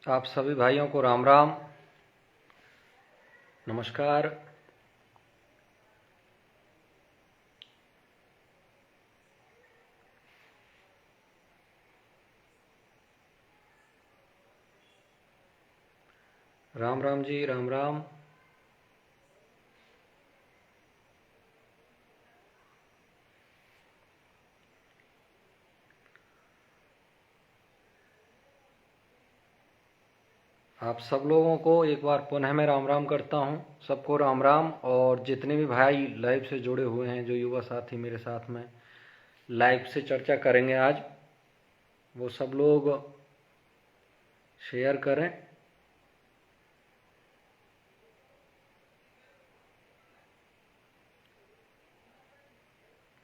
आप सभी भाइयों को राम राम, नमस्कार। राम राम जी, राम राम। आप सब लोगों को एक बार पुनः मैं राम राम करता हूं। सबको राम राम। और जितने भी भाई लाइव से जुड़े हुए हैं, जो युवा साथी मेरे साथ में लाइव से चर्चा करेंगे आज, वो सब लोग शेयर करें।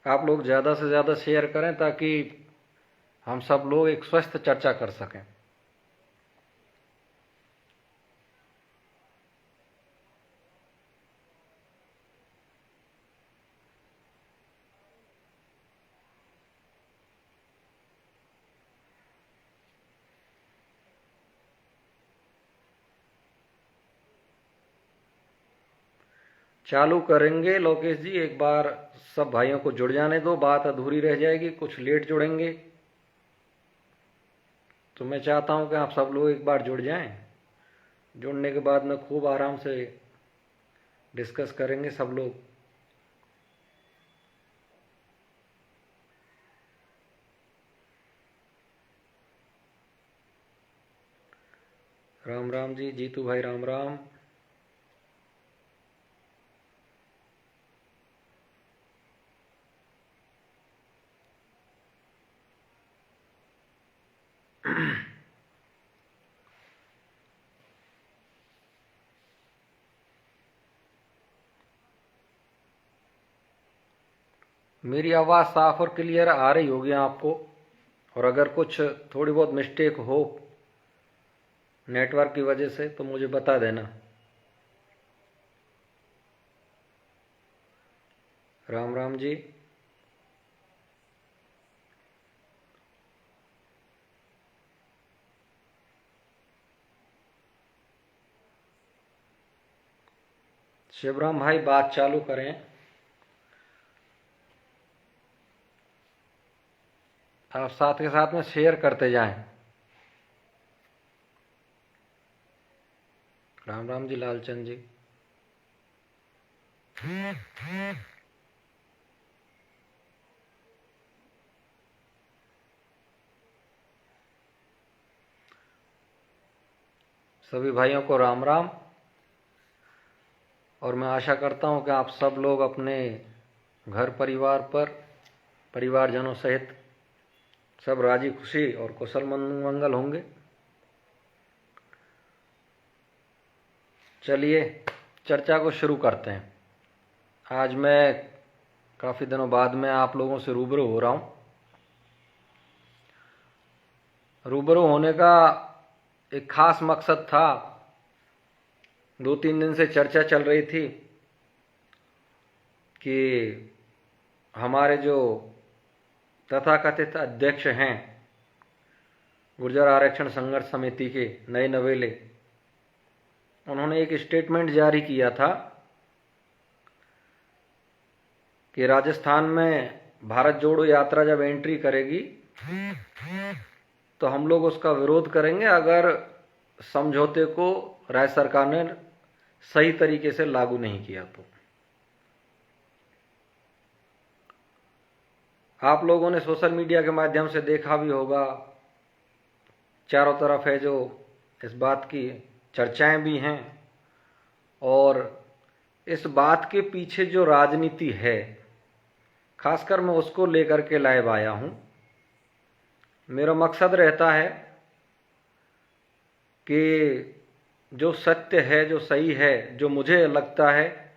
आप लोग ज़्यादा से ज़्यादा शेयर करें ताकि हम सब लोग एक स्वस्थ चर्चा कर सकें। चालू करेंगे लोकेश जी, एक बार सब भाइयों को जुड़ जाने दो, बात अधूरी रह जाएगी, कुछ लेट जुड़ेंगे। तो मैं चाहता हूं कि आप सब लोग एक बार जुड़ जाएं। जुड़ने के बाद में खूब आराम से डिस्कस करेंगे सब लोग। राम राम जी, जीतू भाई राम राम। मेरी आवाज़ साफ और क्लियर आ रही होगी आपको, और अगर कुछ थोड़ी बहुत मिस्टेक हो नेटवर्क की वजह से तो मुझे बता देना। राम राम जी। शिवराम भाई बात चालू करें। आप साथ के साथ में शेयर करते जाएं। राम राम जी, लालचंद जी। सभी भाइयों को राम राम। और मैं आशा करता हूं कि आप सब लोग अपने घर परिवार पर परिवारजनों सहित सब राजी खुशी और कुशल मंगल होंगे। चलिए चर्चा को शुरू करते हैं। आज मैं काफ़ी दिनों बाद में आप लोगों से रूबरू हो रहा हूं। रूबरू होने का एक खास मकसद था। 2-3 दिन से चर्चा चल रही थी कि हमारे जो तथाकथित अध्यक्ष हैं गुर्जर आरक्षण संघर्ष समिति के नए नवेले, उन्होंने एक स्टेटमेंट जारी किया था कि राजस्थान में भारत जोड़ो यात्रा जब एंट्री करेगी तो हम लोग उसका विरोध करेंगे अगर समझौते को राज्य सरकार ने सही तरीके से लागू नहीं किया तो। आप लोगों ने सोशल मीडिया के माध्यम से देखा भी होगा, चारों तरफ है जो इस बात की चर्चाएं भी हैं, और इस बात के पीछे जो राजनीति है खासकर मैं उसको लेकर के लाइव आया हूं। मेरा मकसद रहता है कि जो सत्य है, जो सही है, जो मुझे लगता है,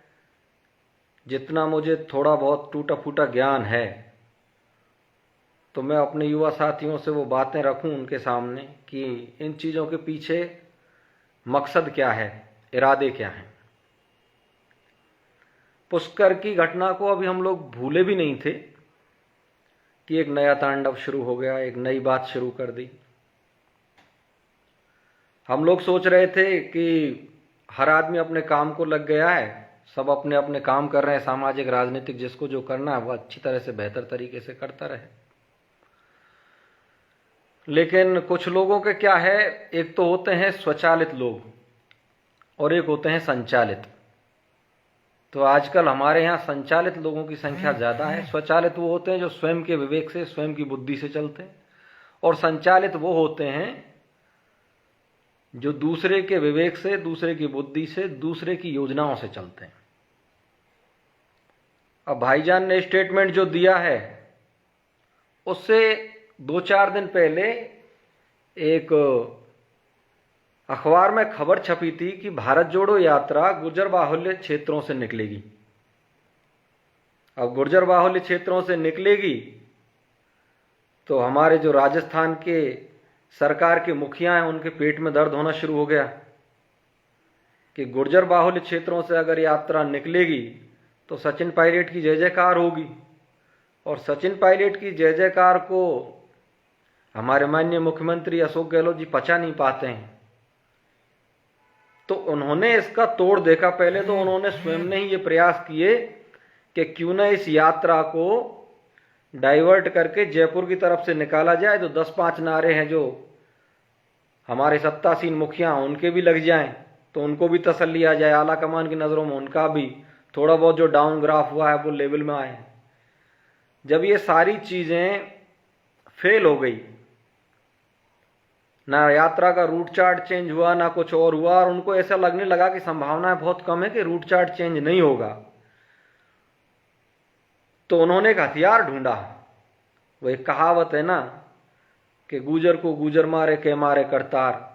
जितना मुझे थोड़ा बहुत टूटा फूटा ज्ञान है, तो मैं अपने युवा साथियों से वो बातें रखूं उनके सामने कि इन चीज़ों के पीछे मकसद क्या है, इरादे क्या हैं। पुष्कर की घटना को अभी हम लोग भूले भी नहीं थे कि एक नया तांडव शुरू हो गया, एक नई बात शुरू कर दी। हम लोग सोच रहे थे कि हर आदमी अपने काम को लग गया है, सब अपने अपने काम कर रहे हैं, सामाजिक राजनीतिक जिसको जो करना है वो अच्छी तरह से बेहतर तरीके से करता रहे। लेकिन कुछ लोगों के क्या है, एक तो होते हैं स्वचालित लोग और एक होते हैं संचालित। तो आजकल हमारे यहाँ संचालित लोगों की संख्या ज्यादा है। स्वचालित वो होते हैं जो स्वयं के विवेक से, स्वयं की बुद्धि से चलते हैं, और संचालित वो होते हैं जो दूसरे के विवेक से, दूसरे की बुद्धि से, दूसरे की योजनाओं से चलते हैं। अब भाईजान ने स्टेटमेंट जो दिया है उससे 2-4 दिन पहले एक अखबार में खबर छपी थी कि भारत जोड़ो यात्रा गुर्जर बाहुल्य क्षेत्रों से निकलेगी। अब गुर्जर बाहुल्य क्षेत्रों से निकलेगी तो हमारे जो राजस्थान के सरकार के मुखिया हैं उनके पेट में दर्द होना शुरू हो गया कि गुर्जर बाहुल्य क्षेत्रों से अगर यात्रा निकलेगी तो सचिन पायलट की जय जयकार होगी, और सचिन पायलट की जय जयकार को हमारे माननीय मुख्यमंत्री अशोक गहलोत जी पचा नहीं पाते हैं। तो उन्होंने इसका तोड़ देखा। पहले तो उन्होंने स्वयं ने ही ये प्रयास किए कि क्यों न इस यात्रा को डाइवर्ट करके जयपुर की तरफ से निकाला जाए, जो 10-5 नारे हैं जो हमारे सत्तासीन मुखिया उनके भी लग जाएं तो उनको भी तसल्ली आ जाए, आला कमान की नजरों में उनका भी थोड़ा बहुत जो डाउन ग्राफ हुआ है वो लेवल में आए। जब ये सारी चीजें फेल हो गई, ना यात्रा का रूट चार्ट चेंज हुआ ना कुछ और हुआ, और उनको ऐसा लगने लगा कि संभावना बहुत कम है कि रूट चार्ट चेंज नहीं होगा, तो उन्होंने एक हथियार ढूंढा। वो एक कहावत है ना कि गूजर को गूजर मारे के मारे करतार।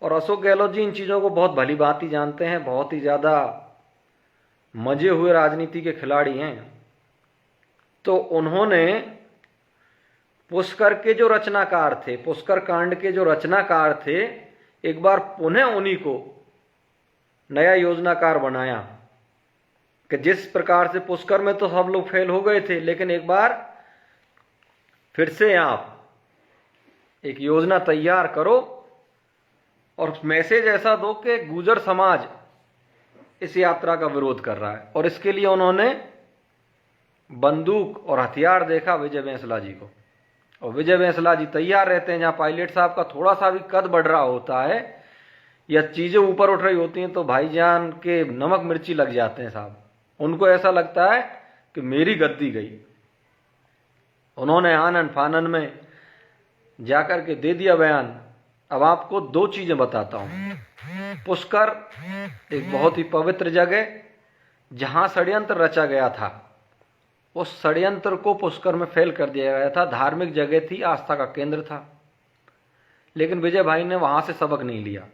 और अशोक गहलोत जी इन चीजों को बहुत भली भांति जानते हैं, बहुत ही ज्यादा मजे हुए राजनीति के खिलाड़ी हैं। तो उन्होंने पुष्कर के जो रचनाकार थे, पुष्कर कांड के जो रचनाकार थे, एक बार पुनः उन्हीं को नया योजनाकार बनाया कि जिस प्रकार से पुष्कर में तो सब लोग फेल हो गए थे, लेकिन एक बार फिर से आप एक योजना तैयार करो और मैसेज ऐसा दो कि गुर्जर समाज इस यात्रा का विरोध कर रहा है। और इसके लिए उन्होंने बंदूक और हथियार देखा विजय बैंसला जी को, और विजय बैंसला जी तैयार रहते हैं। जहां पायलट साहब का थोड़ा सा भी कद बढ़ रहा होता है या चीजें ऊपर उठ रही होती हैं तो भाईजान के नमक मिर्ची लग जाते हैं साहब। उनको ऐसा लगता है कि मेरी गद्दी गई। उन्होंने आनन फानन में जाकर के दे दिया बयान। अब आपको 2 चीजें बताता हूं। पुष्कर एक बहुत ही पवित्र जगह जहां षड्यंत्र रचा गया था, उस षड्यंत्र को पुष्कर में फेल कर दिया गया था। धार्मिक जगह थी, आस्था का केंद्र था, लेकिन विजय भाई ने वहां से सबक नहीं लिया।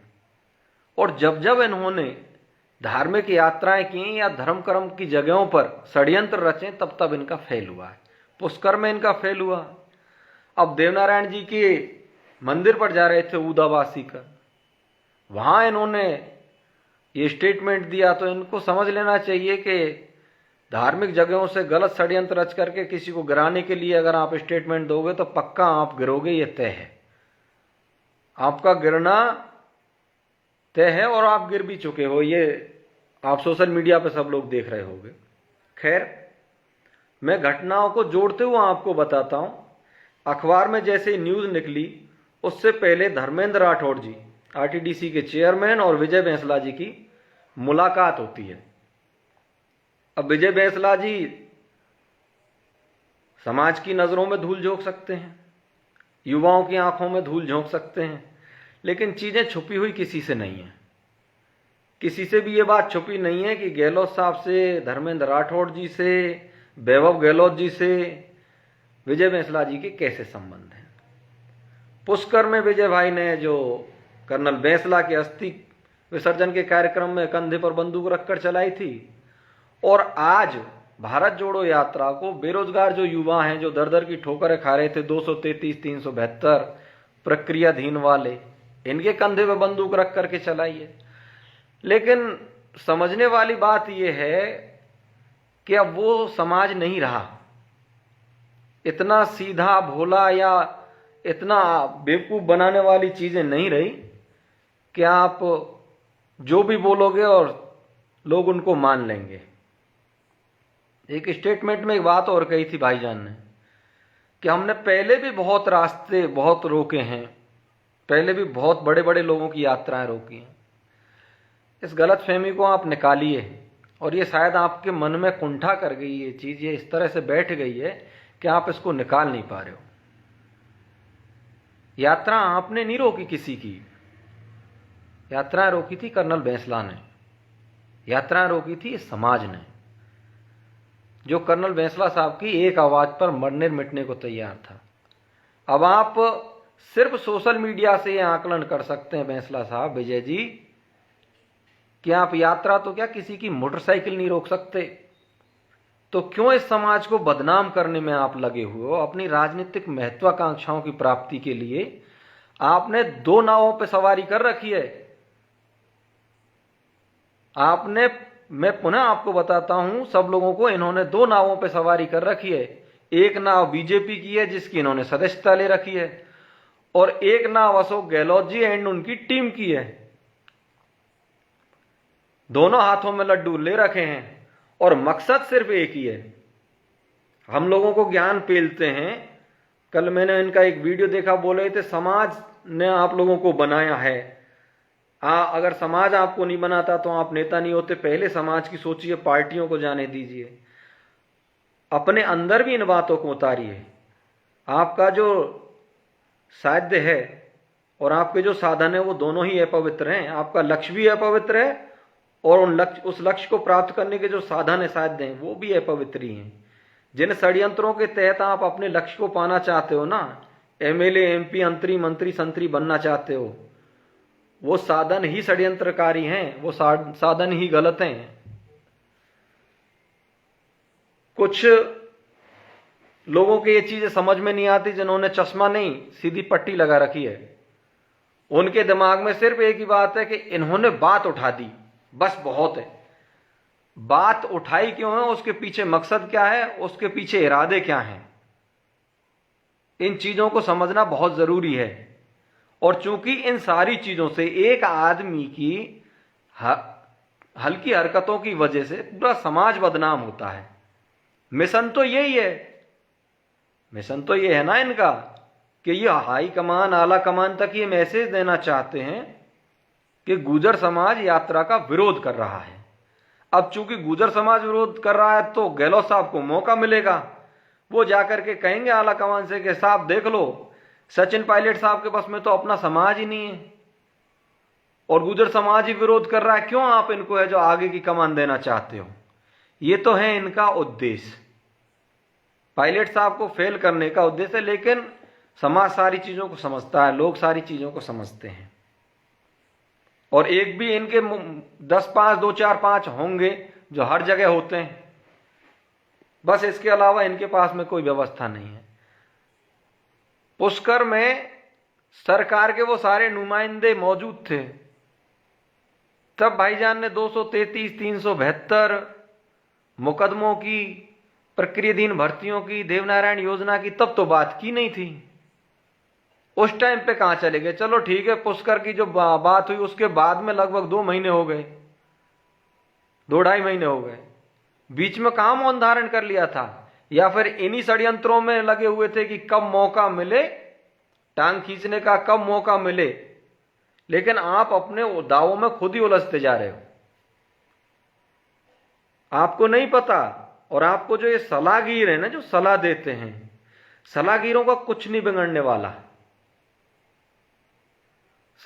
और जब जब इन्होंने धार्मिक यात्राएं की या धर्म कर्म की जगहों पर षड्यंत्र रचे, तब तब इनका फेल हुआ है। पुष्कर में इनका फेल हुआ। अब देवनारायण जी के मंदिर पर जा रहे थे उदावासी का, वहां इन्होंने ये स्टेटमेंट दिया, तो इनको समझ लेना चाहिए कि धार्मिक जगहों से गलत षड्यंत्र रच करके किसी को गिराने के लिए अगर आप स्टेटमेंट दोगे तो पक्का आप गिरोगे, ये तय है। आपका गिरना तय है और आप गिर भी चुके हो, ये आप सोशल मीडिया पे सब लोग देख रहे होंगे। खैर, मैं घटनाओं को जोड़ते हुए आपको बताता हूं। अखबार में जैसे न्यूज निकली, उससे पहले धर्मेंद्र राठौड़ जी आरटीडीसी के चेयरमैन और विजय बैंसला जी की मुलाकात होती है। अब विजय बैंसला जी समाज की नजरों में धूल झोंक सकते हैं, युवाओं की आंखों में धूल झोंक सकते हैं, लेकिन चीजें छुपी हुई किसी से नहीं है। किसी से भी ये बात छुपी नहीं है कि गहलोत साहब से, धर्मेंद्र राठौड़ जी से, वैभव गहलोत जी से विजय बैंसला जी के कैसे संबंध हैं। पुष्कर में विजय भाई ने जो कर्नल बैंसला के अस्थि विसर्जन के कार्यक्रम में कंधे पर बंदूक रखकर चलाई थी, और आज भारत जोड़ो यात्रा को बेरोजगार जो युवा हैं, जो दर दर की ठोकरें खा रहे थे, 233, 372 प्रक्रियाधीन वाले, इनके कंधे पे बंदूक रख करके चलाई है। लेकिन समझने वाली बात यह है कि अब वो समाज नहीं रहा। इतना सीधा भोला या इतना बेवकूफ बनाने वाली चीजें नहीं रही। कि आप जो भी बोलोगे और लोग उनको मान लेंगे। एक स्टेटमेंट में एक बात और कही थी भाईजान ने कि हमने पहले भी बहुत रास्ते बहुत रोके हैं, पहले भी बहुत बड़े बड़े लोगों की यात्राएं रोकी हैं। इस गलतफहमी को आप निकालिए, और ये शायद आपके मन में कुंठा कर गई ये चीज, ये इस तरह से बैठ गई है कि आप इसको निकाल नहीं पा रहे हो। यात्रा आपने नहीं रोकी किसी की, यात्राएं रोकी थी कर्नल बैंसला ने, यात्राएं रोकी थी इस समाज ने, जो कर्नल बैंसला साहब की एक आवाज पर मरने मिटने को तैयार था। अब आप सिर्फ सोशल मीडिया से यह आकलन कर सकते हैं बैंसला साहब, विजय जी, कि आप यात्रा तो क्या किसी की मोटरसाइकिल नहीं रोक सकते, तो क्यों इस समाज को बदनाम करने में आप लगे हुए हो? अपनी राजनीतिक महत्वाकांक्षाओं की प्राप्ति के लिए आपने दो नावों पर सवारी कर रखी है। आपने, मैं पुनः आपको बताता हूं सब लोगों को, इन्होंने दो नावों पर सवारी कर रखी है। एक नाव बीजेपी की है जिसकी इन्होंने सदस्यता ले रखी है, और एक नाव अशोक गहलोत जी एंड उनकी टीम की है। दोनों हाथों में लड्डू ले रखे हैं और मकसद सिर्फ एक ही है, हम लोगों को ज्ञान पेलते हैं। कल मैंने इनका एक वीडियो देखा, बोल रहे थे समाज ने आप लोगों को बनाया है। अगर समाज आपको नहीं बनाता तो आप नेता नहीं होते। पहले समाज की सोचिए, पार्टियों को जाने दीजिए, अपने अंदर भी इन बातों को उतारिए। आपका जो साध्य है और आपके जो साधन है वो दोनों ही अपवित्र हैं। आपका लक्ष्य भी अपवित्र है और उस लक्ष्य को प्राप्त करने के जो साधन है, साध्य हैं, वो भी अपवित्र ही हैं। जिन षड्यंत्रों के तहत आप अपने लक्ष्य को पाना चाहते हो ना, एमएलए, एमपी, मंत्री संतरी बनना चाहते हो, वो साधन ही षड्यंत्रकारी हैं, वो साधन ही गलत हैं। कुछ लोगों के ये चीजें समझ में नहीं आती, जिन्होंने चश्मा नहीं सीधी पट्टी लगा रखी है। उनके दिमाग में सिर्फ एक ही बात है कि इन्होंने बात उठा दी, बस बहुत है। बात उठाई क्यों है, उसके पीछे मकसद क्या है, उसके पीछे इरादे क्या हैं, इन चीजों को समझना बहुत जरूरी है। और चूंकि इन सारी चीजों से एक आदमी की हल्की हरकतों की वजह से पूरा समाज बदनाम होता है। मिशन तो यही है, मिशन तो ये है ना इनका कि ये हाई कमान, आला कमान तक ये मैसेज देना चाहते हैं कि गुर्जर समाज यात्रा का विरोध कर रहा है। अब चूंकि गुर्जर समाज विरोध कर रहा है तो गहलोत साहब को मौका मिलेगा, वो जाकर के कहेंगे आला कमान से कि साहब देख लो, सचिन पायलट साहब के पास में तो अपना समाज ही नहीं है और गुर्जर समाज ही विरोध कर रहा है, क्यों आप इनको है जो आगे की कमान देना चाहते हो? ये तो है इनका उद्देश्य, पायलट साहब को फेल करने का उद्देश्य है। लेकिन समाज सारी चीजों को समझता है, लोग सारी चीजों को समझते हैं, और एक भी इनके 10-5, 2-4-5 होंगे जो हर जगह होते हैं, बस इसके अलावा इनके पास में कोई व्यवस्था नहीं है। पुष्कर में सरकार के वो सारे नुमाइंदे मौजूद थे, तब भाईजान ने 233, 372 मुकदमों की, प्रक्रियाधीन भर्तियों की, देवनारायण योजना की तब तो बात की नहीं थी। उस टाइम पे कहां चले गए? चलो ठीक है, पुष्कर की जो बात हुई उसके बाद में लगभग 2 महीने हो गए, 2-2.5 महीने हो गए, बीच में कहां मौन धारण कर लिया था? या फिर इन्हीं षड्यंत्रों में लगे हुए थे कि कब मौका मिले टांग खींचने का, कब मौका मिले। लेकिन आप अपने दावों में खुद ही उलझते जा रहे हो, आपको नहीं पता। और आपको जो ये सलाहगीर है ना, जो सलाह देते हैं, सलाहगीरों का कुछ नहीं बिगड़ने वाला।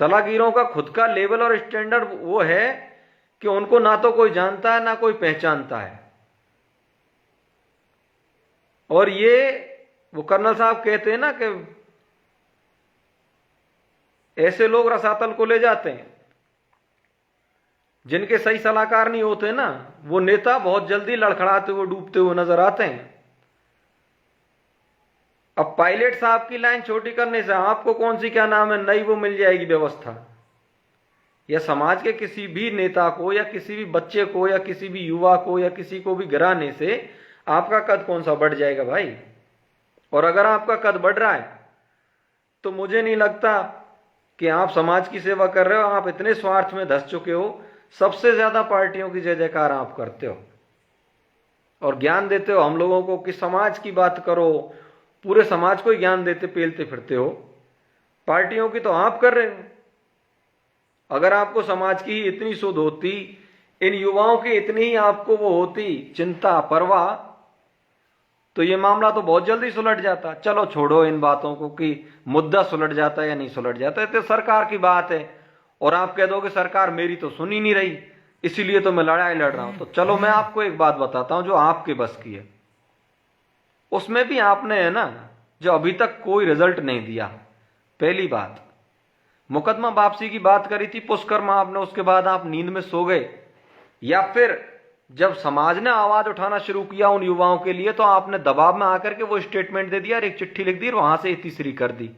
सलाहगीरों का खुद का लेवल और स्टैंडर्ड वो है कि उनको ना तो कोई जानता है ना कोई पहचानता है। और ये वो कर्नल साहब कहते हैं ना कि ऐसे लोग रसातल को ले जाते हैं, जिनके सही सलाहकार नहीं होते ना, वो नेता बहुत जल्दी लड़खड़ाते हुए, डूबते हुए नजर आते हैं। अब पायलट साहब की लाइन छोटी करने से आपको कौन सी, क्या नाम है, नई वो मिल जाएगी व्यवस्था, या समाज के किसी भी नेता को या किसी भी बच्चे को या किसी भी युवा को या किसी को भी गिराने से आपका कद कौन सा बढ़ जाएगा भाई? और अगर आपका कद बढ़ रहा है तो मुझे नहीं लगता कि आप समाज की सेवा कर रहे हो, आप इतने स्वार्थ में धंस चुके हो, सबसे ज्यादा पार्टियों की जय जयकार आप करते हो और ज्ञान देते हो हम लोगों को कि समाज की बात करो, पूरे समाज को ही ज्ञान देते पेलते फिरते हो। पार्टियों की तो आप कर रहे हो। अगर आपको समाज की ही इतनी सुध होती, इन युवाओं की इतनी ही आपको वो होती चिंता परवाह, तो ये मामला तो बहुत जल्दी सुलट जाता। चलो छोड़ो इन बातों को कि मुद्दा सुलट जाता है या नहीं सुलट जाता है, तो सरकार की बात है और आप कह दो कि सरकार मेरी तो सुन ही नहीं रही, इसीलिए तो मैं लड़ाई लड़ रहा हूं। तो चलो मैं आपको एक बात बताता हूं जो आपके बस की है, उसमें भी आपने है ना जो अभी तक कोई रिजल्ट नहीं दिया। पहली बात, मुकदमा वापसी की बात करी थी पुष्कर्मा आपने, उसके बाद आप नींद में सो गए, या फिर जब समाज ने आवाज उठाना शुरू किया उन युवाओं के लिए तो आपने दबाव में आकर के वो स्टेटमेंट दे दिया और एक चिट्ठी लिख दी और वहां से तीसरी कर दी।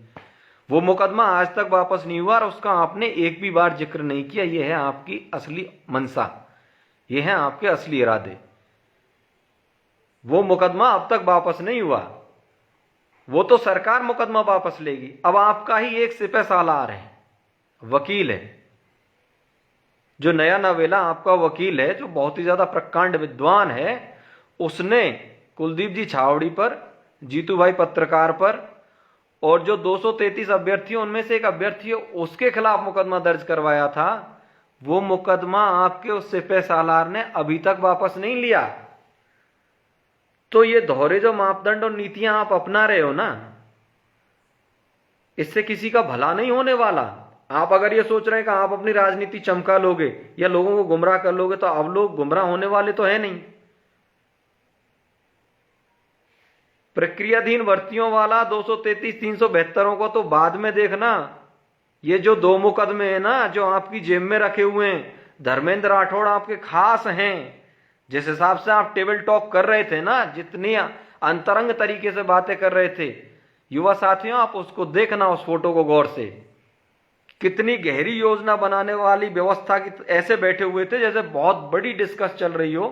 वो मुकदमा आज तक वापस नहीं हुआ और उसका आपने एक भी बार जिक्र नहीं किया। यह है आपकी असली मंशा, ये है आपके असली इरादे। वो मुकदमा अब तक वापस नहीं हुआ, वो तो सरकार मुकदमा वापस लेगी। अब आपका ही एक सिपह सालार है, वकील है, जो नया नवेला आपका वकील है, जो बहुत ही ज्यादा प्रकांड विद्वान है, उसने कुलदीप जी छावड़ी पर, जीतू भाई पत्रकार पर और जो 233 अभ्यर्थी उनमें से एक अभ्यर्थी उसके खिलाफ मुकदमा दर्ज करवाया था। वो मुकदमा आपके उस सिपह सालार ने अभी तक वापस नहीं लिया। तो ये दोहरे जो मापदंड और नीतियां आप अपना रहे हो ना, इससे किसी का भला नहीं होने वाला। आप अगर ये सोच रहे हैं कि आप अपनी राजनीति चमका लोगे या लोगों को गुमराह कर लोगे, तो अब लोग गुमराह होने वाले तो है नहीं। प्रक्रियाधीन भर्तियों वाला 233 372 को तो बाद में देखना। ये जो 2 मुकदमे हैं ना जो आपकी जेब में रखे हुए हैं, धर्मेंद्र राठौड़ आपके खास हैं। जिस हिसाब से आप टेबल टॉक कर रहे थे ना, जितनी अंतरंग तरीके से बातें कर रहे थे, युवा साथियों आप उसको देखना, उस फोटो को गौर से। कितनी गहरी योजना बनाने वाली व्यवस्था की ऐसे बैठे हुए थे जैसे बहुत बड़ी डिस्कस चल रही हो।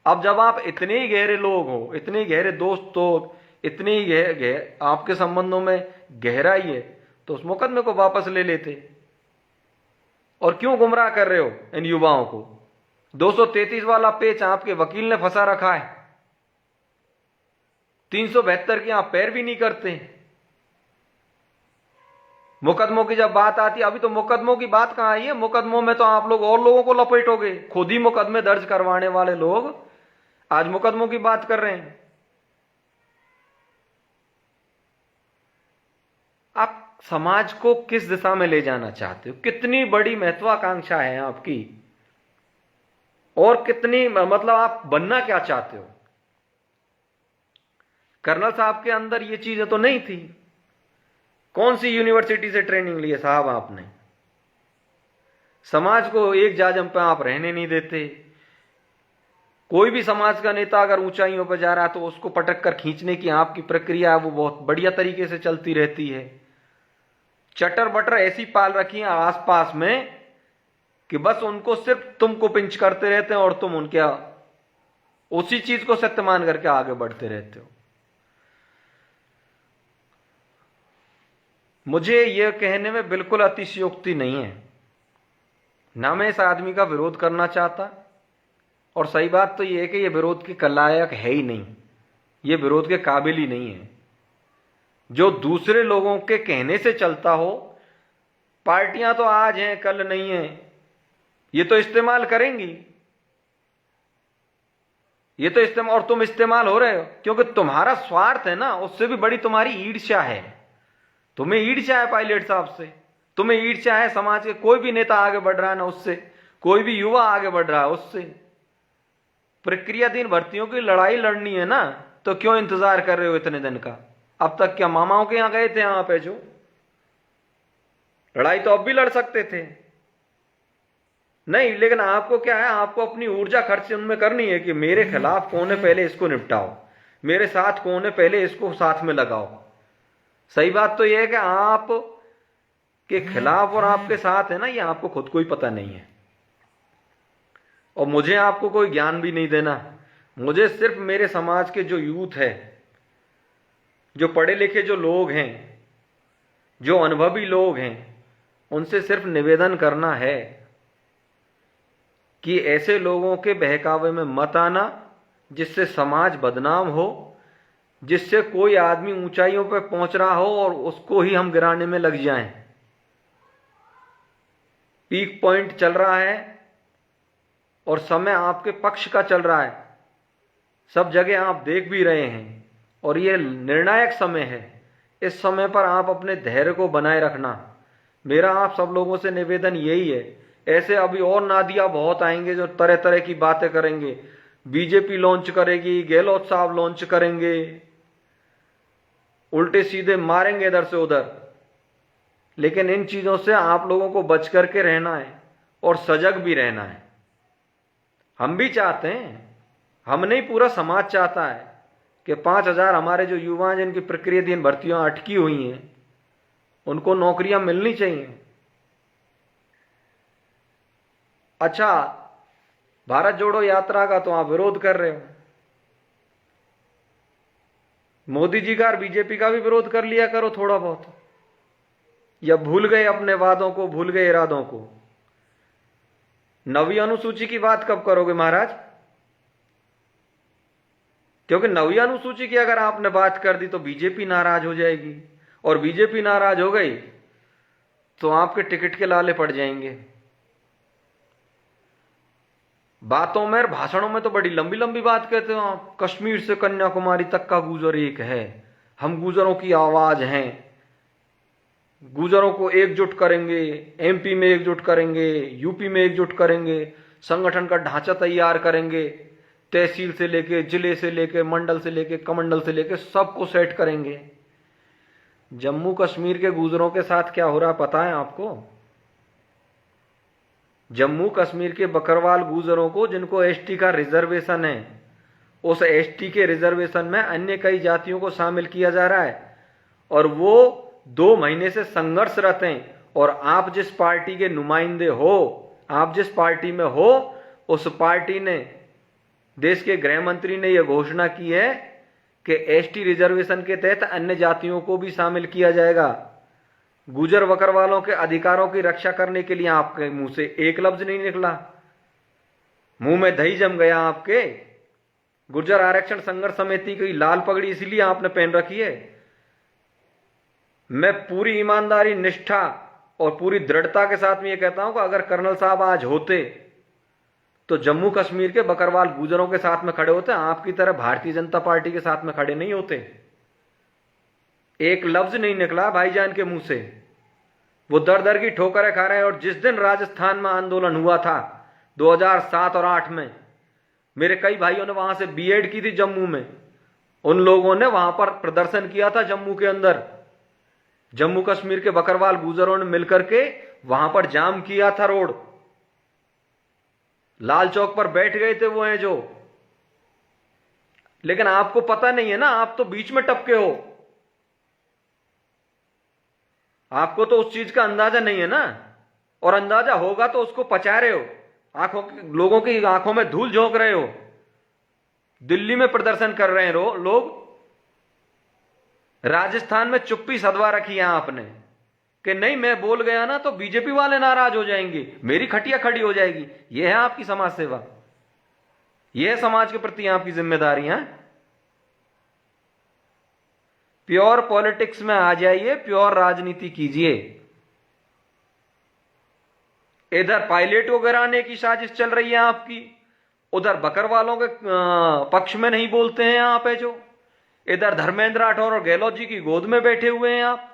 अब जब आप इतने ही गहरे लोग हो, इतने ही गहरे दोस्त हो, इतने ही आपके संबंधों में गहराई है, तो उस मुकदमे को वापस ले लेते। और क्यों गुमराह कर रहे हो इन युवाओं को? 233 वाला पेच आपके वकील ने फंसा रखा है, 372 की आप पैर भी नहीं करते। मुकदमों की जब बात आती है, अभी तो मुकदमों की बात कहां आई है, मुकदमों में तो आप लोग और लोगों को लपेटोगे। खुद ही मुकदमे दर्ज करवाने वाले लोग आज मुकदमों की बात कर रहे हैं। आप समाज को किस दिशा में ले जाना चाहते हो? कितनी बड़ी महत्वाकांक्षा है आपकी और कितनी मतलब आप बनना क्या चाहते हो? कर्नल साहब के अंदर ये चीजें तो नहीं थी। कौन सी यूनिवर्सिटी से ट्रेनिंग ली है साहब आपने? समाज को एक जाजम पे आप रहने नहीं देते। कोई भी समाज का नेता अगर ऊंचाइयों पर जा रहा है तो उसको पटक कर खींचने की आपकी प्रक्रिया वो बहुत बढ़िया तरीके से चलती रहती है। चटर बटर ऐसी पाल रखी है आसपास में कि बस उनको सिर्फ तुमको पिंच करते रहते हैं और तुम उनके उसी चीज को सत्य मान करके आगे बढ़ते रहते हो। मुझे यह कहने में बिल्कुल अतिशयोक्ति नहीं है, ना मैं इस आदमी का विरोध करना चाहता, और सही बात तो यह है कि यह विरोध के लायक है ही नहीं, यह विरोध के काबिल ही नहीं है। जो दूसरे लोगों के कहने से चलता हो, पार्टियां तो आज हैं कल नहीं है, ये तो इस्तेमाल करेंगी, ये तो इस्तेमाल, और तुम इस्तेमाल हो रहे हो क्योंकि तुम्हारा स्वार्थ है ना, उससे भी बड़ी तुम्हारी ईर्ष्या है। तुम्हें ईर्ष्या है पायलट साहब से, तुम्हें ईर्ष्या है समाज के कोई भी नेता आगे बढ़ रहा है ना उससे, कोई भी युवा आगे बढ़ रहा है उससे। प्रक्रियाधीन भर्तियों की लड़ाई लड़नी है ना, तो क्यों इंतजार कर रहे हो इतने दिन का? अब तक क्या मामाओं के यहां गए थे? यहां पे जो लड़ाई तो अब भी लड़ सकते थे नहीं, लेकिन आपको क्या है, आपको अपनी ऊर्जा खर्च उनमें करनी है कि मेरे खिलाफ कौन है पहले इसको निपटाओ, मेरे साथ कौन है पहले इसको साथ में लगाओ। सही बात तो यह है कि आप के खिलाफ और आपके साथ है ना, ये आपको खुद को ही पता नहीं है। और मुझे आपको कोई ज्ञान भी नहीं देना, मुझे सिर्फ मेरे समाज के जो यूथ है, जो पढ़े लिखे जो लोग हैं, जो अनुभवी लोग हैं, उनसे सिर्फ निवेदन करना है कि ऐसे लोगों के बहकावे में मत आना जिससे समाज बदनाम हो, जिससे कोई आदमी ऊंचाइयों पर पहुंच रहा हो और उसको ही हम गिराने में लग जाएं। पीक पॉइंट चल रहा है और समय आपके पक्ष का चल रहा है, सब जगह आप देख भी रहे हैं, और ये निर्णायक समय है। इस समय पर आप अपने धैर्य को बनाए रखना। मेरा आप सब लोगों से निवेदन यही है। ऐसे अभी और नादिया बहुत आएंगे जो तरह तरह की बातें करेंगे। बीजेपी लॉन्च करेगी, गहलोत साहब लॉन्च करेंगे, उल्टे सीधे मारेंगे इधर से उधर। लेकिन इन चीजों से आप लोगों को बच करके रहना है और सजग भी रहना है। हम भी चाहते हैं, हम नहीं पूरा समाज चाहता है कि 5,000 हमारे जो युवा हैं जिनकी प्रक्रियाधीन भर्तियां अटकी हुई हैं उनको नौकरियां मिलनी चाहिए। अच्छा, भारत जोड़ो यात्रा का तो आप विरोध कर रहे हो। मोदी जी का और बीजेपी का भी विरोध कर लिया करो थोड़ा बहुत, या भूल गए अपने वादों को, भूल गए इरादों को। 9वीं अनुसूची की बात कब करोगे महाराज? क्योंकि 9वीं अनुसूची की अगर आपने बात कर दी तो बीजेपी नाराज हो जाएगी, और बीजेपी नाराज हो गई तो आपके टिकट के लाले पड़ जाएंगे। बातों में और भाषणों में तो बड़ी लंबी लंबी बात कहते हो आप। कश्मीर से कन्याकुमारी तक का गुजर एक है, हम गुजरों की आवाज हैं, गुजरों को एकजुट करेंगे, एमपी में एकजुट करेंगे, यूपी में एकजुट करेंगे, संगठन का ढांचा तैयार करेंगे, तहसील से लेके, जिले से लेके, मंडल से लेके, कमंडल से लेके सबको सेट करेंगे। जम्मू कश्मीर के गुजरों के साथ क्या हो रहा पता है आपको? जम्मू कश्मीर के बकरवाल गुजरों को, जिनको एसटी का रिजर्वेशन है, उस एसटी के रिजर्वेशन में अन्य कई जातियों को शामिल किया जा रहा है, और वो 2 महीने से संघर्षरत हैं। और आप जिस पार्टी के नुमाइंदे हो, आप जिस पार्टी में हो, उस पार्टी ने, देश के गृह मंत्री ने यह घोषणा की है कि एसटी रिजर्वेशन के तहत अन्य जातियों को भी शामिल किया जाएगा। गुजर बकरवालों के अधिकारों की रक्षा करने के लिए आपके मुंह से एक लफ्ज नहीं निकला, मुंह में दही जम गया आपके। गुर्जर आरक्षण संघर्ष समिति की लाल पगड़ी इसलिए आपने पहन रखी है। मैं पूरी ईमानदारी, निष्ठा और पूरी दृढ़ता के साथ में यह कहता हूं कि अगर कर्नल साहब आज होते तो जम्मू कश्मीर के बकरवाल गुजरों के साथ में खड़े होते, आपकी तरह भारतीय जनता पार्टी के साथ में खड़े नहीं होते। एक लफ्ज नहीं निकला भाईजान के मुंह से। वो दर दर की ठोकरें खा रहे हैं। और जिस दिन राजस्थान में आंदोलन हुआ था 2007 और 8 में, मेरे कई भाइयों ने वहां से बीएड की थी जम्मू में, उन लोगों ने वहां पर प्रदर्शन किया था जम्मू के अंदर। जम्मू कश्मीर के बकरवाल गुजरों ने मिलकर के वहां पर जाम किया था रोड, लाल चौक पर बैठ गए थे वो हैं जो। लेकिन आपको पता नहीं है ना, आप तो बीच में टपके हो, आपको तो उस चीज का अंदाजा नहीं है ना। और अंदाजा होगा तो उसको पचा रहे हो, लोगों की आंखों में धूल झोंक रहे हो। दिल्ली में प्रदर्शन कर रहे हैं लोग, राजस्थान में चुप्पी सधवा रखी है आपने कि नहीं मैं बोल गया ना तो बीजेपी वाले नाराज हो जाएंगे, मेरी खटिया खड़ी हो जाएगी। यह है आपकी समाज सेवा, यह है समाज के प्रति आपकी जिम्मेदारी है। प्योर पॉलिटिक्स में आ जाइए, प्योर राजनीति कीजिए। इधर पायलट को गिराने की साजिश चल रही है आपकी, उधर बकरवालों के पक्ष में नहीं बोलते हैं आप है जो। इधर धर्मेंद्र राठौर और गहलोत जी की गोद में बैठे हुए हैं आप,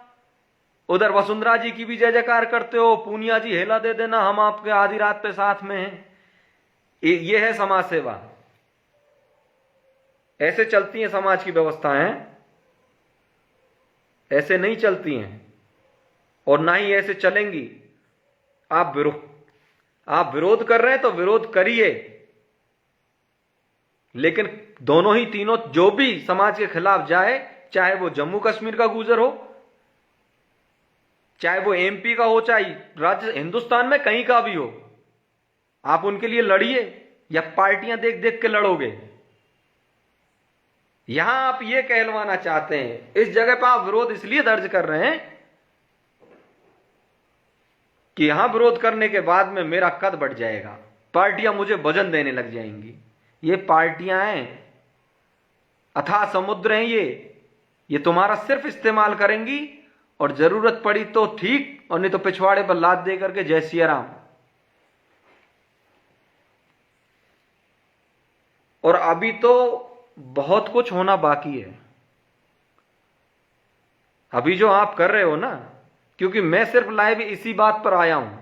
उधर वसुंधरा जी की भी जय जयकार करते हो। पूनिया जी हेला दे देना, हम आपके आधी रात पे साथ में हैं। ये है समाज सेवा। ऐसे चलती है समाज की व्यवस्थाएं, ऐसे नहीं चलती हैं और ना ही ऐसे चलेंगी। आप विरोध कर रहे हैं तो विरोध करिए, लेकिन दोनों ही तीनों जो भी समाज के खिलाफ जाए, चाहे वो जम्मू कश्मीर का गुजर हो, चाहे वो एमपी का हो, चाहे राज्य हिंदुस्तान में कहीं का भी हो, आप उनके लिए लड़िए। या पार्टियां देख देख के लड़ोगे? यहां आप ये कहलवाना चाहते हैं, इस जगह पर आप विरोध इसलिए दर्ज कर रहे हैं कि यहां विरोध करने के बाद में मेरा कद बढ़ जाएगा, पार्टियां मुझे वजन देने लग जाएंगी। ये पार्टियां हैं, अथाह समुद्र हैं, ये तुम्हारा सिर्फ इस्तेमाल करेंगी और जरूरत पड़ी तो ठीक, और नहीं तो पिछवाड़े पर लात दे करके जय सिया राम। और अभी तो बहुत कुछ होना बाकी है। अभी जो आप कर रहे हो ना, क्योंकि मैं सिर्फ लाइव इसी बात पर आया हूं,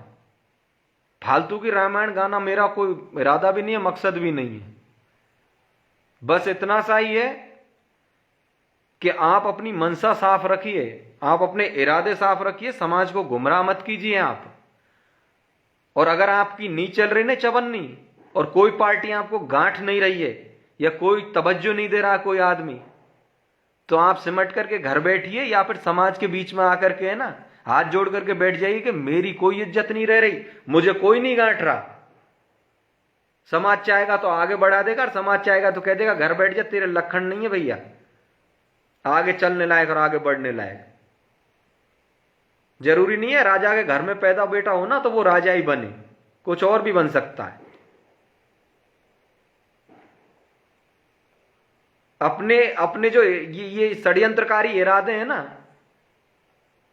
फालतू की रामायण गाना मेरा कोई इरादा भी नहीं है, मकसद भी नहीं है। बस इतना सा ही है कि आप अपनी मनसा साफ रखिए, आप अपने इरादे साफ रखिए, समाज को गुमराह मत कीजिए आप। और अगर आपकी नहीं चल रही ना चवन्नी, और कोई पार्टी आपको गांठ नहीं रही है, या कोई तवज्जो नहीं दे रहा कोई आदमी, तो आप सिमट करके घर बैठिए, या फिर समाज के बीच में आकर के है ना हाथ जोड़ करके बैठ जाइए कि मेरी कोई इज्जत नहीं रह रही, मुझे कोई नहीं गांठ रहा। समाज चाहेगा तो आगे बढ़ा देगा, और समाज चाहेगा तो कह देगा घर बैठ जा, तेरे लक्षण नहीं है भैया आगे चलने लायक और आगे बढ़ने लायक। जरूरी नहीं है राजा के घर में पैदा बेटा हो ना तो वो राजा ही बने, कुछ और भी बन सकता है। अपने अपने जो ये षड्यंत्रकारी इरादे हैं ना,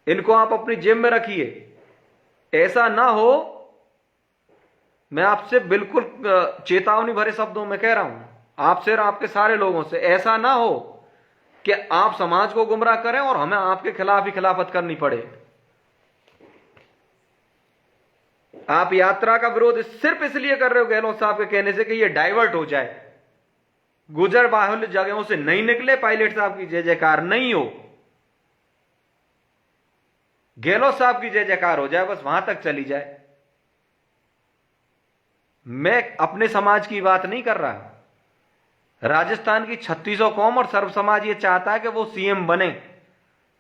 इनको आप अपनी जेब में रखिए। ऐसा ना हो, मैं आपसे बिल्कुल चेतावनी भरे शब्दों में कह रहा हूं, आपसे और आपके सारे लोगों से, ऐसा ना हो कि आप समाज को गुमराह करें और हमें आपके खिलाफ ही खिलाफत करनी पड़े। आप यात्रा का विरोध सिर्फ इसलिए कर रहे हो गहलोत साहब के कहने से कि ये डाइवर्ट हो जाए, गुजर बाहुल्य जगहों से नहीं निकले, पायलट साहब की जय जयकार नहीं हो, गहलोत साहब की जय जयकार हो जाए, बस वहां तक चली जाए। मैं अपने समाज की बात नहीं कर रहा। राजस्थान की 3600 कौम और सर्व समाज ये चाहता है कि वो सीएम बने,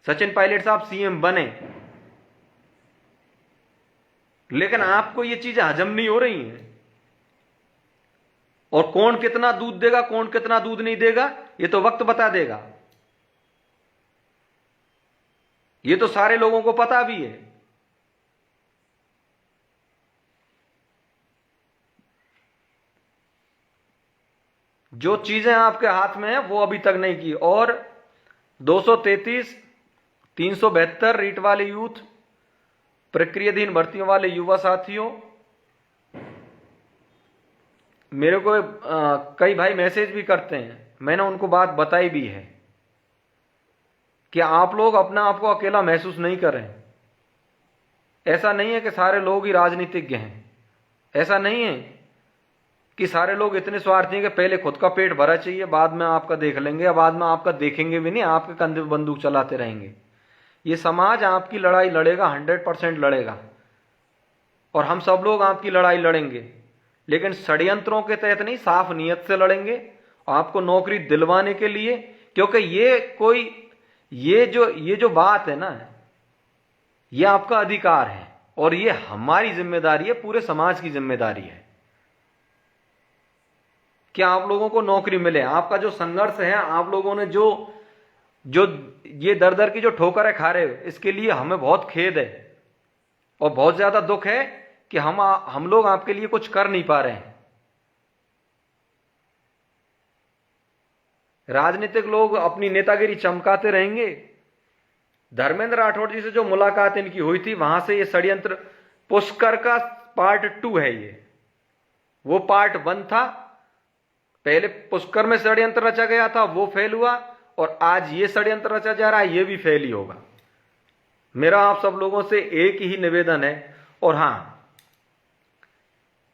सचिन पायलट साहब सीएम बने, लेकिन आपको ये चीजें हजम नहीं हो रही हैं। और कौन कितना दूध देगा, कौन कितना दूध नहीं देगा, ये तो वक्त बता देगा। ये तो सारे लोगों को पता भी है। जो चीजें आपके हाथ में है वो अभी तक नहीं की। और 233, 372 रीट वाले यूथ, प्रक्रियाधीन भर्तियों वाले युवा साथियों, मेरे को कई भाई मैसेज भी करते हैं, मैंने उनको बात बताई भी है कि आप लोग अपना आपको अकेला महसूस नहीं करें। ऐसा नहीं है कि सारे लोग ही राजनीतिज्ञ हैं, ऐसा नहीं है कि सारे लोग इतने स्वार्थी हैं कि पहले खुद का पेट भरा चाहिए, बाद में आपका देख लेंगे, या बाद में आपका देखेंगे भी नहीं, आपके कंधे पे बंदूक चलाते रहेंगे। ये समाज आपकी लड़ाई लड़ेगा, 100% लड़ेगा, और हम सब लोग आपकी लड़ाई लड़ेंगे, लेकिन षड्यंत्रों के तहत नहीं, साफ नीयत से लड़ेंगे आपको नौकरी दिलवाने के लिए। क्योंकि ये जो बात है ना, ये आपका अधिकार है और ये हमारी जिम्मेदारी है, पूरे समाज की जिम्मेदारी है कि आप लोगों को नौकरी मिले। आपका जो संघर्ष है, आप लोगों ने जो ये दर दर की जो ठोकरें खा रहे हो, इसके लिए हमें बहुत खेद है और बहुत ज्यादा दुख है कि हम लोग आपके लिए कुछ कर नहीं पा रहे हैं। राजनीतिक लोग अपनी नेतागिरी चमकाते रहेंगे। धर्मेंद्र राठौड़ जी से जो मुलाकात इनकी हुई थी, वहां से ये षड्यंत्र पुष्कर का पार्ट 2 है। ये वो पार्ट 1 था, पहले पुष्कर में षड्यंत्र रचा गया था, वो फेल हुआ, और आज ये षड्यंत्र रचा जा रहा है, ये भी फेल ही होगा। मेरा आप सब लोगों से एक ही निवेदन है, और हां,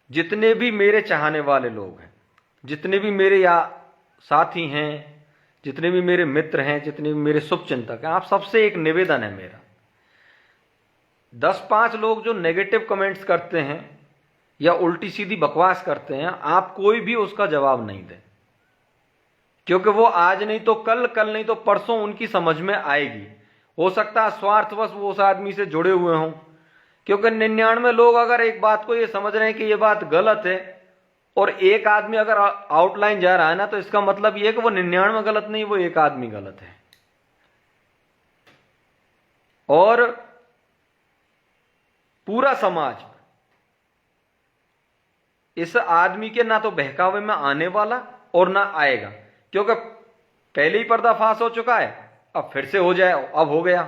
जितने भी मेरे चाहने वाले लोग हैं, जितने भी मेरे साथी हैं, जितने भी मेरे मित्र हैं, जितने भी मेरे शुभचिंतक हैं, आप सबसे एक निवेदन है मेरा। 10-5 लोग जो नेगेटिव कमेंट्स करते हैं या उल्टी सीधी बकवास करते हैं, आप कोई भी उसका जवाब नहीं दें, क्योंकि वो आज नहीं तो कल, कल नहीं तो परसों उनकी समझ में आएगी। हो सकता है स्वार्थवश वो उस आदमी से जुड़े हुए हों, क्योंकि 99 लोग अगर एक बात को ये समझ रहे हैं कि ये बात गलत है, और एक आदमी अगर आउटलाइन जा रहा है ना, तो इसका मतलब ये है कि वो 99 गलत नहीं, वो एक आदमी गलत है। और पूरा समाज इस आदमी के ना तो बहकावे में आने वाला और ना आएगा, क्योंकि पहले ही पर्दाफाश हो चुका है, अब फिर से हो जाए, अब हो गया।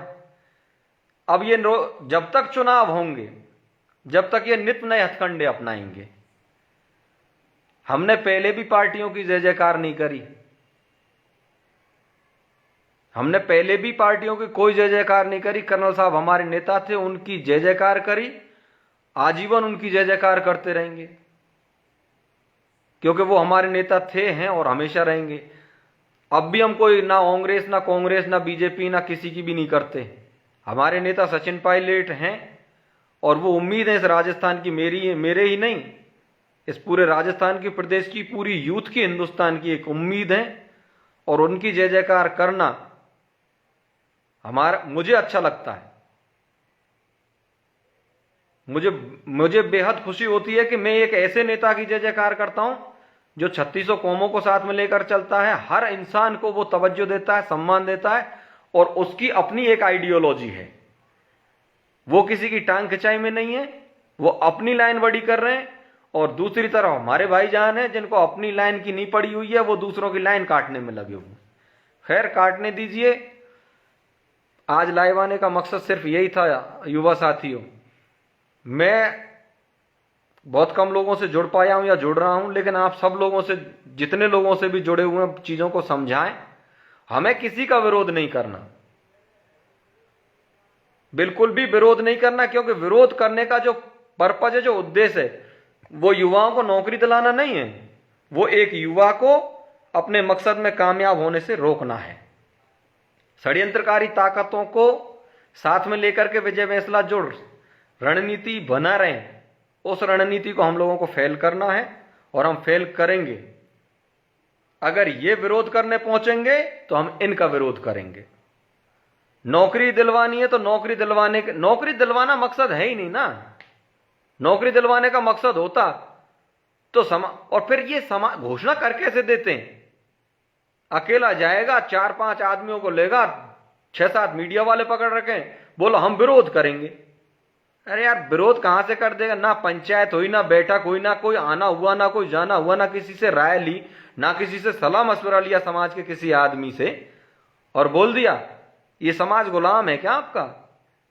अब ये जब तक चुनाव होंगे, जब तक ये नित नए हथकंडे अपनाएंगे। हमने पहले भी पार्टियों की जय जयकार नहीं करी, हमने पहले भी पार्टियों की कोई जय जयकार नहीं करी। कर्नल साहब हमारे नेता थे, उनकी जय जयकार करी, आजीवन उनकी जय जयकार करते रहेंगे, क्योंकि वो हमारे नेता थे, हैं और हमेशा रहेंगे। अब भी हम कोई ना कांग्रेस ना बीजेपी ना किसी की भी नहीं करते। हमारे नेता सचिन पायलट हैं और वो उम्मीद है इस राजस्थान की, मेरे ही नहीं, इस पूरे राजस्थान की, प्रदेश की, पूरी यूथ की, हिंदुस्तान की एक उम्मीद है। और उनकी जय जयकार करना मुझे अच्छा लगता है। मुझे बेहद खुशी होती है कि मैं एक ऐसे नेता की जय जयकार करता हूं जो 3600 कौमों को साथ में लेकर चलता है, हर इंसान को वो तवज्जो देता है, सम्मान देता है, और उसकी अपनी एक आइडियोलॉजी है। वो किसी की टांग खिंचाई में नहीं है, वो अपनी लाइन बड़ी कर रहे हैं। और दूसरी तरफ हमारे भाईजान हैं जिनको अपनी लाइन की नहीं पड़ी हुई है, वो दूसरों की लाइन काटने में लगे हुए। खैर, काटने दीजिए। आज लाइव आने का मकसद सिर्फ यही था युवा साथियों। मैं बहुत कम लोगों से जुड़ पाया हूं या जुड़ रहा हूं, लेकिन आप सब लोगों से, जितने लोगों से भी जुड़े हुए हैं, चीजों को समझाएं। हमें किसी का विरोध नहीं करना, बिल्कुल भी विरोध नहीं करना, क्योंकि विरोध करने का जो पर्पज है, जो उद्देश्य है, वो युवाओं को नौकरी दिलाना नहीं है। वो एक युवा को अपने मकसद में कामयाब होने से रोकना है। षड्यंत्रकारी ताकतों को साथ में लेकर के विजय बैंसला जो रणनीति बना रहे हैं, उस रणनीति को हम लोगों को फेल करना है, और हम फेल करेंगे। अगर ये विरोध करने पहुंचेंगे तो हम इनका विरोध करेंगे। नौकरी दिलवानी है तो नौकरी दिलवाना मकसद है ही नहीं ना। नौकरी दिलवाने का मकसद होता तो और फिर ये घोषणा कर कैसे देते हैं? अकेला जाएगा, 4-5 आदमियों को लेगा, 6-7 मीडिया वाले पकड़ रखे, बोलो हम विरोध करेंगे। अरे यार, विरोध कहां से कर देगा? ना पंचायत हुई, ना बैठक हुई, ना कोई आना हुआ, ना कोई जाना हुआ, ना किसी से राय ली, ना किसी से सलाह मशवरा लिया समाज के किसी आदमी से, और बोल दिया। ये समाज गुलाम है क्या आपका?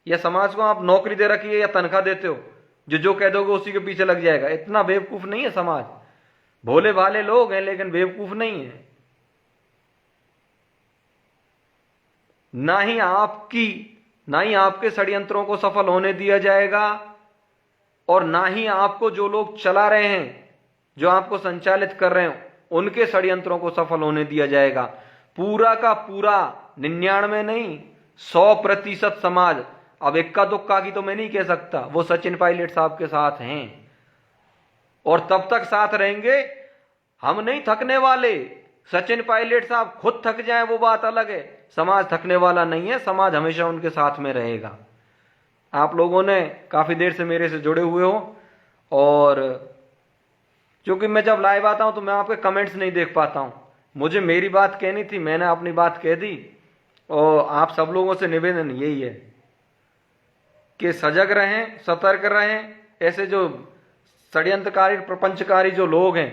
या समाज को आप नौकरी दे रखी है या तनख्वाह देते हो, जो कह दोगे उसी के पीछे लग जाएगा? इतना बेवकूफ नहीं है समाज। भोले भाले लोग हैं लेकिन बेवकूफ नहीं है। ना ही आपके षड्यंत्रों को सफल होने दिया जाएगा, और ना ही आपको जो लोग चला रहे हैं, जो आपको संचालित कर रहे हैं, उनके षड्यंत्रों को सफल होने दिया जाएगा। पूरा का पूरा 99 नहीं, 100% समाज, अब इक्का दुक्का की तो मैं नहीं कह सकता, वो सचिन पायलट साहब के साथ हैं और तब तक साथ रहेंगे। हम नहीं थकने वाले। सचिन पायलट साहब खुद थक जाएं वो बात अलग है, समाज थकने वाला नहीं है। समाज हमेशा उनके साथ में रहेगा। आप लोगों ने काफी देर से मेरे से जुड़े हुए हो, और क्योंकि मैं जब लाइव आता हूं तो मैं आपके कमेंट्स नहीं देख पाता हूं। मुझे मेरी बात कहनी थी, मैंने अपनी बात कह दी, और आप सब लोगों से निवेदन यही है कि सजग रहें, सतर्क रहें। ऐसे जो षड्यंत्रकारी, प्रपंचकारी जो लोग हैं,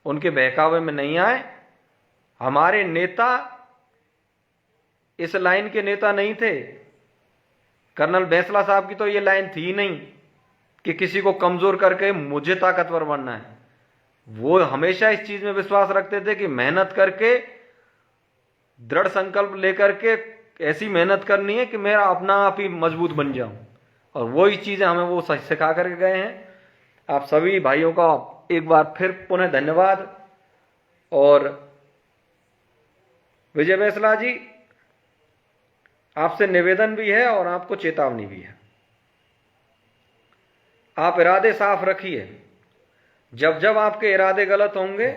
उनके बहकावे में नहीं आए। हमारे नेता इस लाइन के नेता नहीं थे। कर्नल बैंसला साहब की तो ये लाइन थी नहीं कि किसी को कमजोर करके मुझे ताकतवर बनना है। वो हमेशा इस चीज में विश्वास रखते थे कि मेहनत करके, दृढ़ संकल्प लेकर के ऐसी मेहनत करनी है कि मेरा अपना आप ही मजबूत बन जाऊं, और वही चीजें हमें वो सिखा करके गए हैं। आप सभी भाइयों का एक बार फिर पुनः धन्यवाद। और विजय बैंसला जी, आपसे निवेदन भी है और आपको चेतावनी भी है। आप इरादे साफ रखिए। जब जब आपके इरादे गलत होंगे,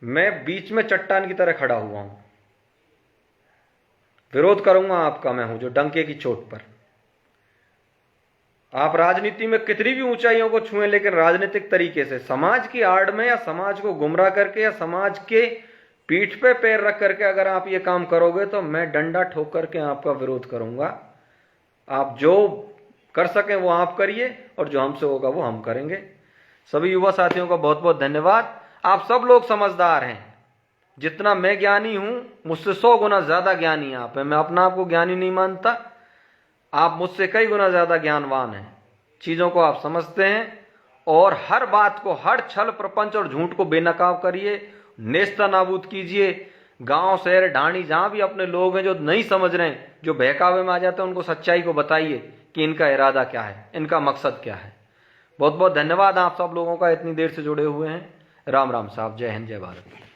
मैं बीच में चट्टान की तरह खड़ा हुआ हूं। विरोध करूंगा आपका, मैं हूं जो डंके की चोट पर। आप राजनीति में कितनी भी ऊंचाइयों को छुएं, लेकिन राजनीतिक तरीके से, समाज की आड़ में, या समाज को गुमराह करके, या समाज के पीठ पे पैर रख करके अगर आप ये काम करोगे तो मैं डंडा ठोक करके आपका विरोध करूंगा। आप जो कर सकें वो आप करिए और जो हमसे होगा वो हम करेंगे। सभी युवा साथियों का बहुत बहुत धन्यवाद। आप सब लोग समझदार हैं। जितना मैं ज्ञानी हूं, मुझसे 100 गुना ज्यादा ज्ञानी आप हैं। मैं अपना आपको ज्ञानी नहीं मानता, आप मुझसे कई गुना ज्यादा ज्ञानवान हैं। चीजों को आप समझते हैं और हर बात को, हर छल प्रपंच और झूठ को बेनकाब करिए, नेस्ता नाबूद कीजिए। गांव शहर ढाणी जहां भी अपने लोग हैं जो नहीं समझ रहे हैं, जो बहकावे में आ जाते हैं, उनको सच्चाई को बताइए कि इनका इरादा क्या है, इनका मकसद क्या है। बहुत बहुत धन्यवाद आप सब लोगों का इतनी देर से जुड़े हुए हैं। राम राम साहब, जय हिंद, जय भारत।